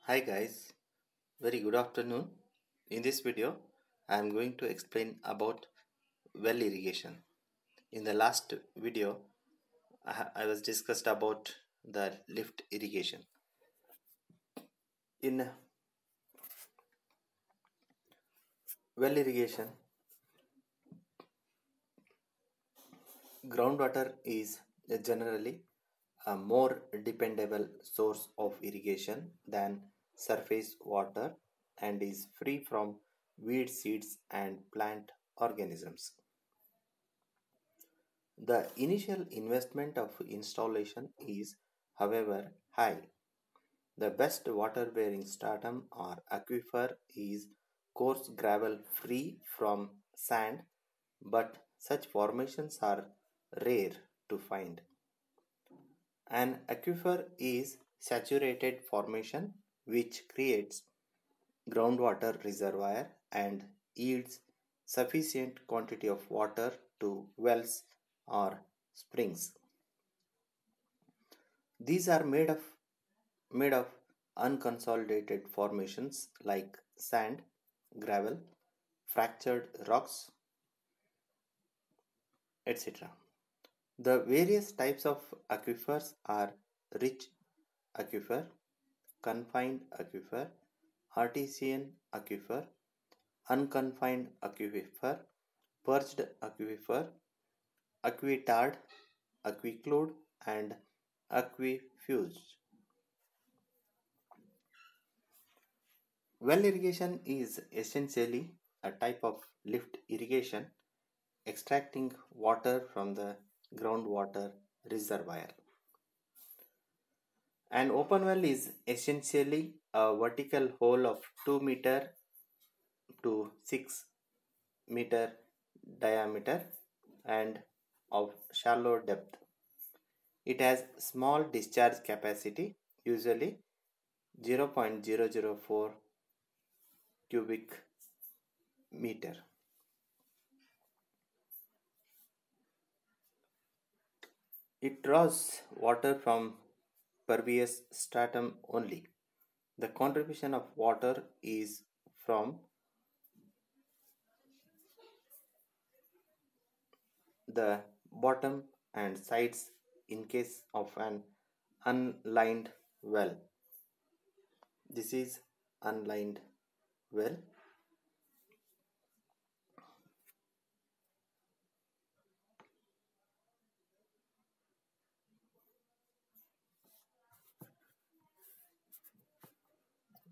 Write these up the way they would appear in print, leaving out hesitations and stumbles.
Hi guys, very good afternoon. In this video, I am going to explain about well irrigation. In the last video, I was discussed about the lift irrigation. In well irrigation, groundwater is generally a more dependable source of irrigation than surface water and is free from weed seeds and plant organisms. The initial investment of installation is, however, high. The best water-bearing stratum or aquifer is coarse gravel free from sand, but such formations are rare to find. An aquifer is saturated formation which creates groundwater reservoir and yields sufficient quantity of water to wells or springs. These are made of unconsolidated formations like sand, gravel, fractured rocks, etc. The various types of aquifers are rich aquifer, confined aquifer, artesian aquifer, unconfined aquifer, perched aquifer, aquitard, aquiclude, and aquifused. Well irrigation is essentially a type of lift irrigation extracting water from the groundwater reservoir. An open well is essentially a vertical hole of 2 meter to 6 meter diameter and of shallow depth. It has small discharge capacity, usually 0.004 cubic meter. It draws water from pervious stratum only. The contribution of water is from the bottom and sides in case of an unlined well. This is unlined well.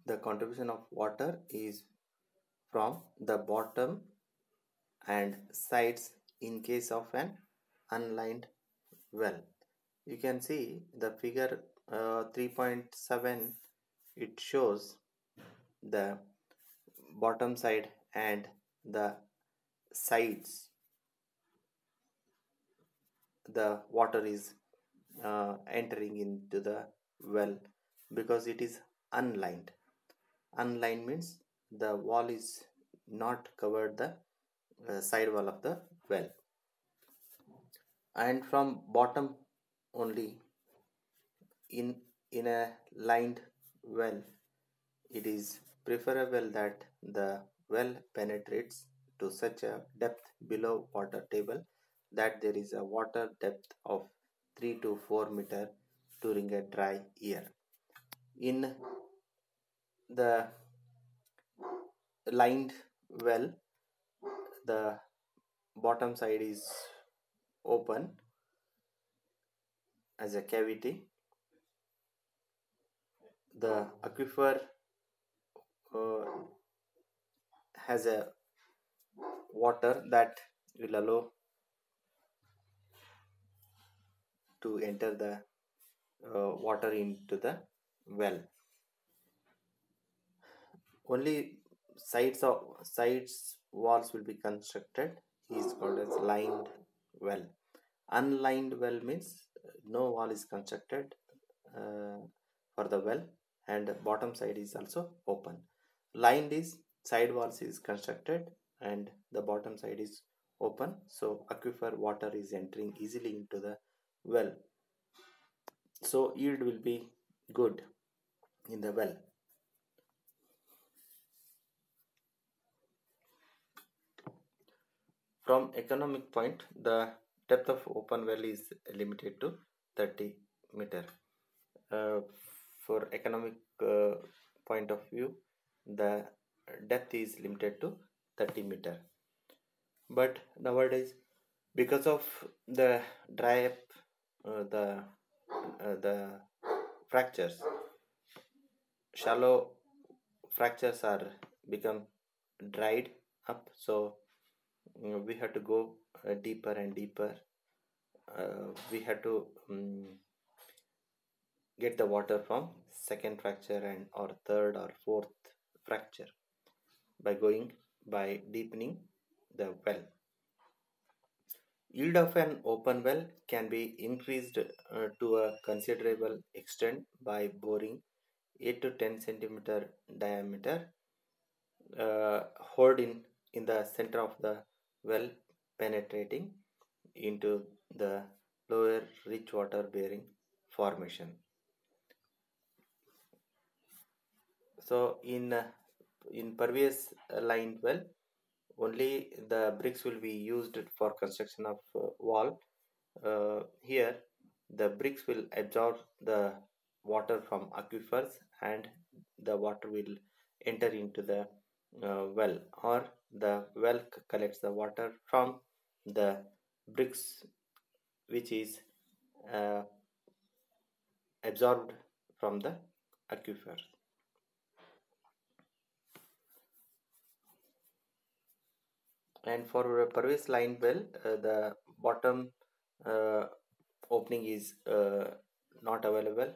The contribution of water is from the bottom and sides in case of an unlined well. You can see the figure 3.7. It shows the bottom side and the sides. The water is entering into the well because it is unlined. Unlined means the wall is not covered the side wall of the well, and from bottom only in a lined well, it is preferable that the well penetrates to such a depth below water table that there is a water depth of 3 to 4 meter during a dry year. In the lined well, the bottom side is open as a cavity. The aquifer has a water that will allow to enter the water into the well. Only sides walls will be constructed is called as lined well. Unlined well means no wall is constructed for the well and bottom side is also open. Lined is side walls is constructed and the bottom side is open, so aquifer water is entering easily into the well, so yield will be good in the well. From economic point, the depth of open well is limited to 30 meter. Uh, for economic point of view, the depth is limited to 30 meter. But nowadays, because of the dry up, the fractures, shallow fractures are become dried up, so we have to go deeper and deeper. We have to get the water from second fracture and or third or fourth fracture by deepening the well. Yield of an open well can be increased to a considerable extent by boring 8 to 10 centimeter diameter hole in the center of the well, penetrating into the lower rich water bearing formation. So in pervious lined well, only the bricks will be used for construction of wall. Here the bricks will absorb the water from aquifers, and the water will enter into the well, or the well collects the water from the bricks which is uh, absorbed from the aquifer. And for a pervious lined well, the bottom uh, opening is not available,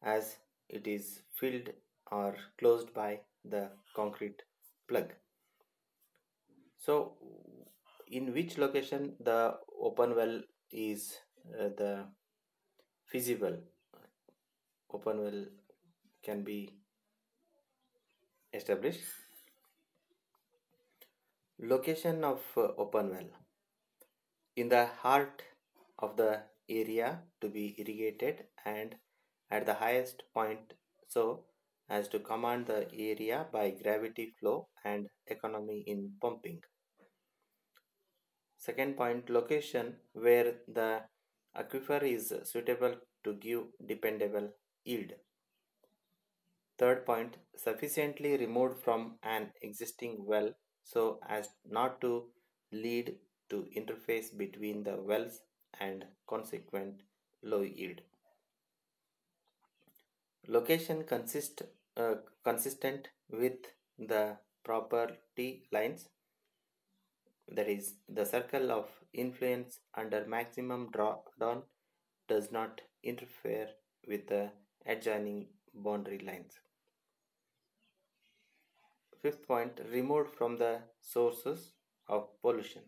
as it is filled or closed by the concrete plug. So in which location the open well is the feasible open well can be established? Location of open well in the heart of the area to be irrigated and at the highest point, so as to command the area by gravity flow and economy in pumping. Second point, location where the aquifer is suitable to give dependable yield. Third point, sufficiently removed from an existing well so as not to lead to interface between the wells and consequent low yield. Location consistent with the property lines, that is, the circle of influence under maximum drawdown does not interfere with the adjoining boundary lines. Fifth point, removed from the sources of pollution.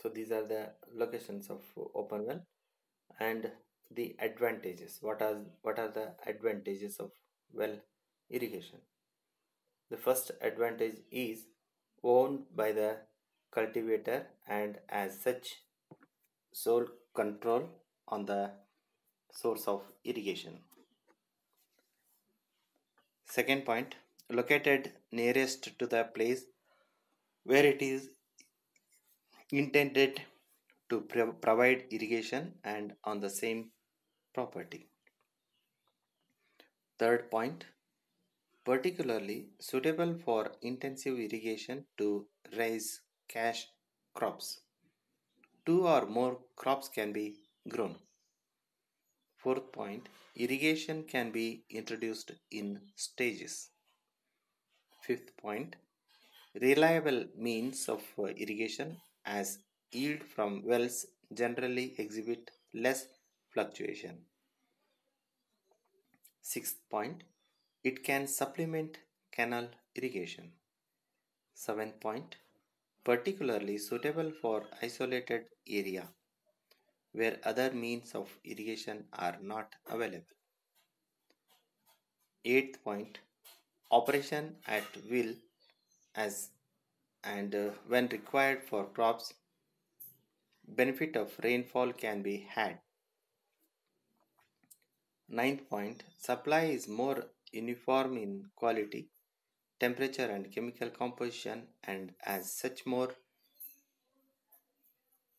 So these are the locations of open well and the advantages. What are the advantages of well irrigation? The first advantage is owned by the cultivator and as such sole control on the source of irrigation. Second point, located nearest to the place where it is intended to provide irrigation and on the same property. Third point, particularly suitable for intensive irrigation to raise cash crops. Two or more crops can be grown. Fourth point, irrigation can be introduced in stages. Fifth point, reliable means of irrigation as yield from wells generally exhibit less fluctuation. Sixth point, it can supplement canal irrigation. Seventh point, particularly suitable for isolated area where other means of irrigation are not available. Eighth point, operation at will as and when required for crops, benefit of rainfall can be had. Ninth point, supply is more uniform in quality temperature and chemical composition, and as such more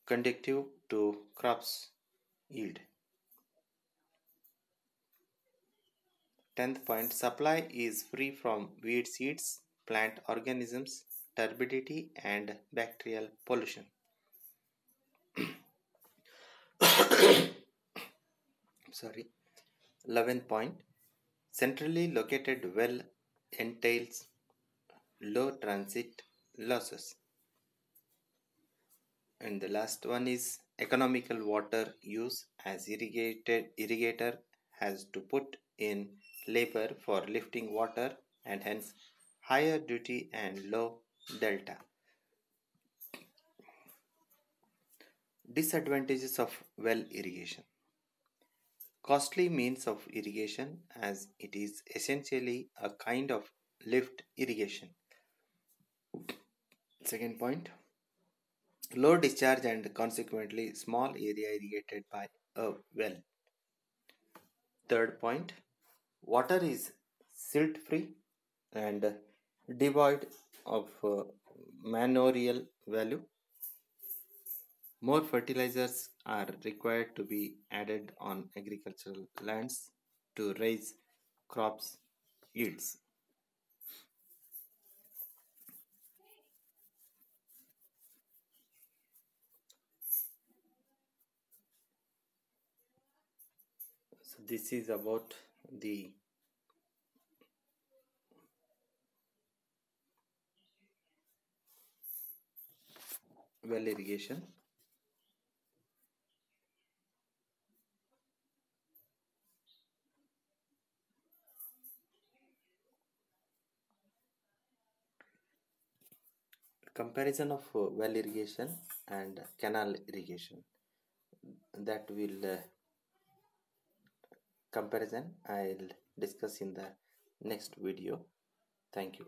conducive to crops yield. 10th point, supply is free from weed seeds, plant organisms, turbidity, and bacterial pollution. Sorry. 11th point, centrally located well entails low transit losses. And the last one is economical water use, as irrigator has to put in labor for lifting water and hence higher duty and low delta. Disadvantages of well irrigation. Costly means of irrigation, as it is essentially a kind of lift irrigation. Second point, low discharge and consequently small area irrigated by a well. Third point, water is silt free and devoid of manorial value. More fertilizers are required to be added on agricultural lands to raise crops yields. So this is about the well irrigation. Comparison of well irrigation and canal irrigation, that will comparison I'll discuss in the next video. Thank you.